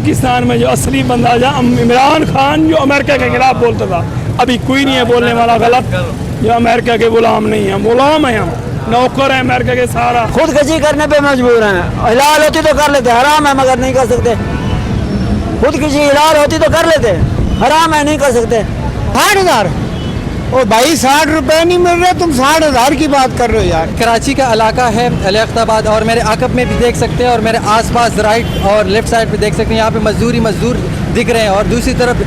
پاکستان میں جو اصلی بندہ جا عمران خان جو امریکہ کے خلاف بولتا تھا، ابھی کوئی نہیں ہے بولنے والا غلط، جو امریکہ کے غلام نہیں ہیں، غلام ہیں ہم، نوکر ہیں امریکہ کے سارا۔ خود کشی کرنے پہ مجبور ہیں، حلال ہوتی تو کر لیتے، حرام ہے مگر نہیں کر سکتے۔ خود کشی حلال ہوتی تو کر لیتے، حرام ہے نہیں کر سکتے۔ 60,000 او بھائی 60 روپے نہیں مل رہے، تم 60,000 کی بات کر رہے ہو یار۔ کراچی کا علاقہ ہے الیاقت آباد، اور میرے عقب میں بھی دیکھ سکتے ہیں اور میرے آس پاس رائٹ اور لیفٹ سائڈ پہ دیکھ سکتے ہیں، یہاں پہ مزدور دکھ رہے ہیں، اور دوسری طرف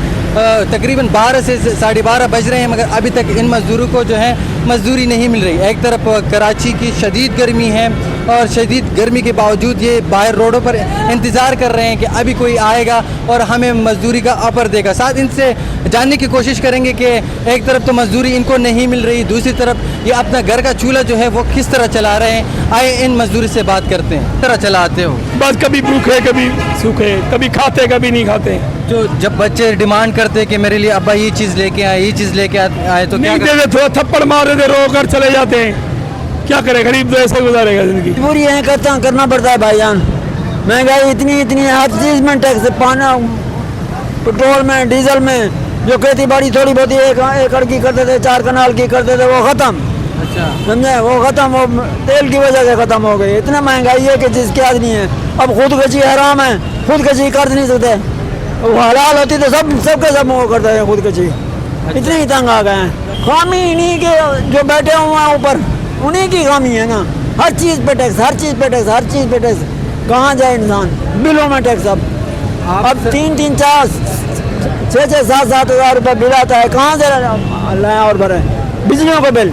تقریباً 12 سے 12:30 بج رہے ہیں مگر ابھی تک ان مزدوروں کو جو ہے مزدوری نہیں مل رہی۔ ایک طرف کراچی کی شدید گرمی ہے اور شدید گرمی کے باوجود یہ باہر روڈوں پر انتظار کر رہے ہیں کہ ابھی کوئی آئے گا اور ہمیں مزدوری کا آفر دے گا۔ ساتھ ان سے جاننے کی کوشش کریں گے کہ ایک طرف تو مزدوری ان کو نہیں مل رہی، دوسری طرف یہ اپنا گھر کا چولہا جو ہے وہ کس طرح چلا رہے ہیں۔ آئے ان مزدوری سے بات کرتے ہیں، کس طرح چلاتے ہو؟ بس کبھی بھوکے کبھی سوکھے، کبھی کھاتے کبھی نہیں کھاتے۔ جو جب بچے ڈیمانڈ کرتے کہ میرے لیے ابا یہ چیز لے کے آئے، یہ چیز لے کے آئے، تو کیا نہیں دیتے، تھوڑا تھپڑ مار دیتے، رو کر چلے جاتے ہیں۔ کیا کرے غریب، تو ایسے گزارے گا زندگی۔ مجبوری ہے، کرنا پڑتا ہے بھائی جان، مہنگائی اتنی ہر چیز میں ٹیکس، پانا، پٹرول میں، ڈیزل میں، جو کھیتی باڑی تھوڑی بہت ایک ایکڑ کی کرتے تھے، 4 کنال کی کرتے تھے، وہ ختم، اچھا سمجھے، وہ ختم، وہ تیل کی وجہ سے ختم ہو گئی۔ اتنا مہنگائی ہے کہ جس کی یاد نہیں ہے۔ اب خود کشی حرام ہے، خود کشی کر نہیں سکتے، وہ حلال ہوتی تو سب کے سب وہ کرتے ہیں خود کشی۔ اتنے ہی تنگ آ گئے ہیں، خامی انہیں کے جو بیٹھے ہوئے ہیں اوپر، انہیں کی خامی ہے نا۔ ہر چیز پہ ٹیکس، ہر چیز پہ ٹیکس، ہر چیز پہ ٹیکس، کہاں جائے انسان؟ بلوں میں ٹیکس، اب 3 4 6 7 ہزار روپے بل آتا ہے، کہاں سے لائیں اور بھریں؟ بجلیوں کا بل۔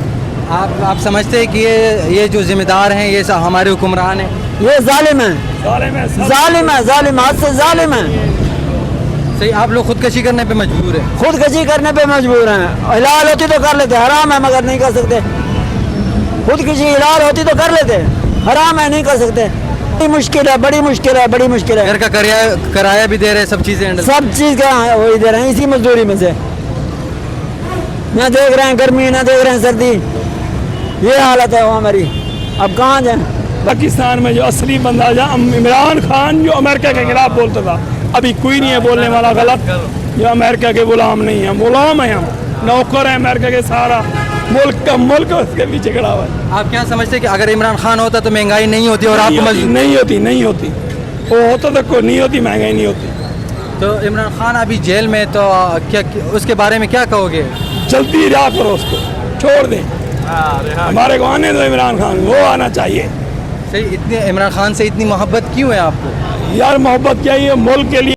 آپ سمجھتے ہیں کہ یہ جو ذمہ دار ہیں یہ ہمارے حکمران ہیں؟ یہ ظالم ہے، ظالم ہے، ظالم ہے، ظالم، حد سے ظالم ہے۔ صحیح، آپ لوگ خودکشی کرنے پہ مجبور ہیں؟ خود کشی کرنے پہ مجبور ہیں، حلال ہوتی تو کر لیتے، حرام ہے مگر نہیں کر سکتے۔ خود کشی حلال ہوتی تو کر لیتے، حرام ہے نہیں کر سکتے۔ بڑی مشکل ہے، بڑی مشکل ہے، بڑی مشکل ہے۔ گھر کا کرایہ بھی دے رہے ہیں، سب چیزیں ہینڈل، سب چیز کا وہی دے رہے ہیں، اسی مزدوری میں سے۔ نہ دیکھ رہے ہیں گرمی، نہ دیکھ رہے ہیں سردی، یہ حالت ہے وہ ہماری۔ اب کہاں جائیں؟ پاکستان میں جو اصلی بندہ جا عمران خان جو امریکہ کے خلاف بولتا تھا، ابھی کوئی نہیں ہے بولنے والا غلط، جو امریکہ کے غلام نہیں ہیں، غلام ہیں ہم، نوکر ہیں امریکہ کے سارا، ملک اس کے پیچھے کھڑا ہوا ہے۔ آپ کیا سمجھتے ہیں کہ اگر عمران خان ہوتا تو مہنگائی نہیں ہوتی اور آپ کو نہیں ہوتی، وہ ہوتا تو کوئی نہیں ہوتی، مہنگائی نہیں ہوتی۔ تو عمران خان ابھی جیل میں، تو کیا اس کے بارے میں کیا کہو گے؟ جلدی رہا کرو اس کو، چھوڑ دیں، ہمارے کو آنے دو عمران خان، وہ آنا چاہیے۔ صحیح، اتنے عمران خان سے اتنی محبت کیوں ہے آپ کو؟ یار محبت کیا، یہ ملک کے لیے